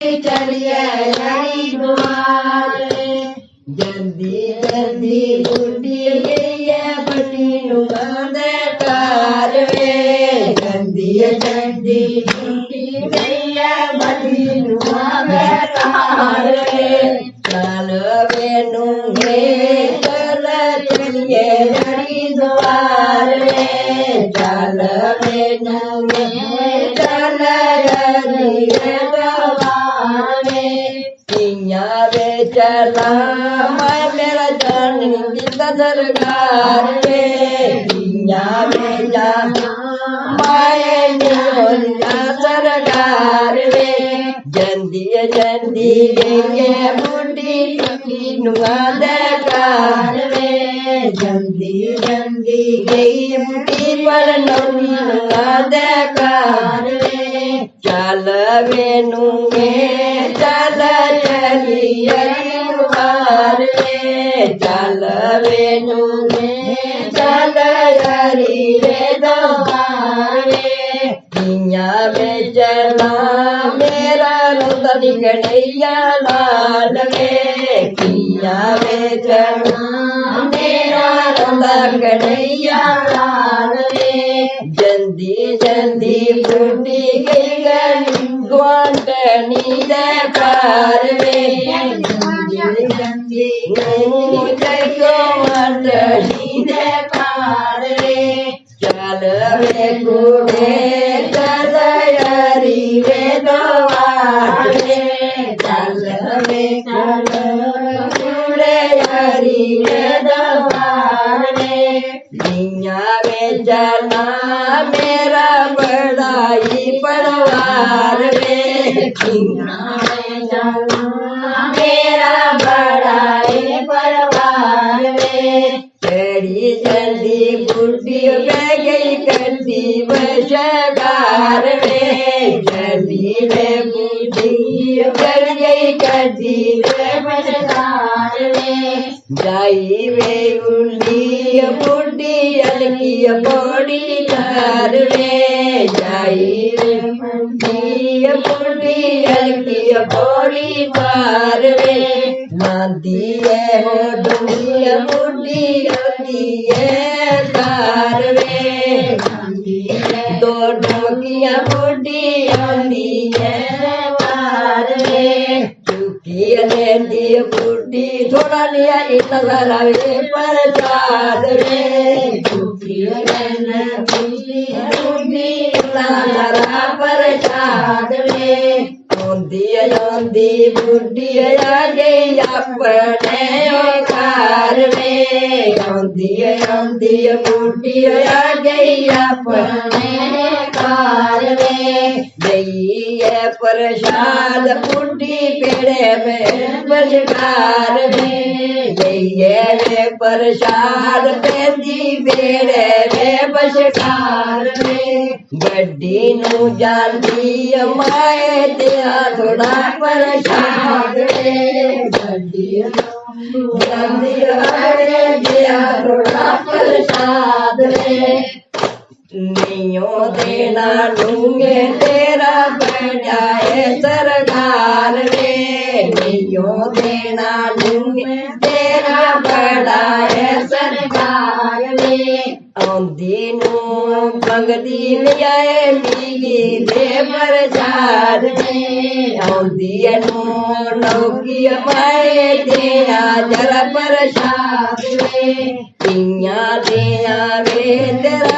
चलिए हरिद्वार जल्दी जल्दी बूढ़ी गई बटी नुगाने कार वे जल्दी जल्दी बूढ़ी गई बटी नुगाने कार वे चल वेनु वे चल चलिए हरिद्वार वे चल वेनु वे चल हरिद्वार वे चला मैं मेरा जान जिंदा सरकार वे जा माए नियोजा सरकार वे जल्दी जल्दी गए बूढ़ी नुआ देकार वे जल्दी जल्दी गई बूढ़ी पर नुआ देकार वे चल वेनु में चल चलिए हरिद्वार चल वेनु में चल हरिद्वार किया में चला मेरा रोदनी कन्हैया लाल में किया में चला मेरा रोदा कन्हैया लाल में जल्दी जल्दी बूढ़ी गई ग्वांटनी देकार वे जल्दी ग्वांटनी देकार वे चल वे कूड़े चल हरी वे द्वार वे चल वे कूड़े हरी वे द्वार वे दुनिया में चला मेरा बड़ाई पड़वार वे मेरा बड़ाई पड़वार वे तेरी जल्दी बूढ़ी बह गई करती बशकार वे जल्दी वे बूढ़ी कर गई करती बशकार वे जाई वे उल्ली बूढ़ी अलकी बड़ी तार वे जाई वे बूढ़ी अलकी बड़ी तार वे नांदी है हो डूंगी बूढ़ी अलकी तार वे दो डुमकियां बूढ़ी आंदी है तार वे चुकी लेंदी बूढ़ी थोड़ा लिया इतना सारा वे प्रसाद वे चुकी लेना बूढ़ी इतना सारा प्रसाद वे आंदी बूढ़ी आ गई अपने औकार में आंदी बूढ़ी आ गई अपने कार में गई है प्रसाद बूढ़ी पेड़े में बजकार में गई है प्रसाद पेंदी पेड़े में बजकार में गड्डी नू जाती माए दिया थोड़ा प्रसाद गड्डी जाती दिया थोड़ा प्रसाद नहीं देना लूंगे तेरा बजाए सरकार रे नहीं देना लूंगे तेरा बड़ाए सरकार रे आंधी नू मंगदी लियाए लीगी दे प्रसाद में आंधी नू नौकी माए दिया जरा प्रसाद में पिया दिया वे तेरा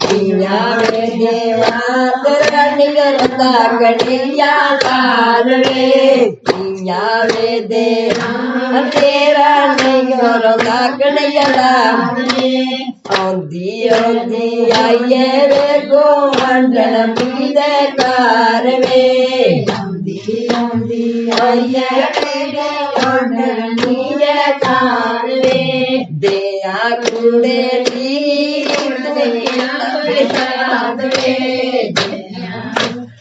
किया वे देवा तेरा निगरता कन्हैया लाल रे किया वे देवा तेरा निगरता कन्हैया लाल रे आंधी आंधी आइए वे गोवर्धन पीले कार वे आंधी आंधी आइए वे गोवर्धन पीले कार वे दया कूड़े ली प्रसाद वे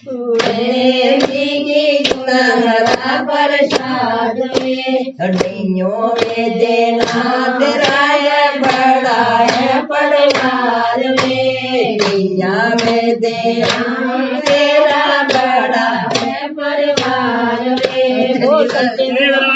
कूड़े ली गुना हरा पर प्रसाद वे नैयो वे देना तेरा है बड़ा है परिवार में नैया वे देना तेरा बड़ा है परिवार में।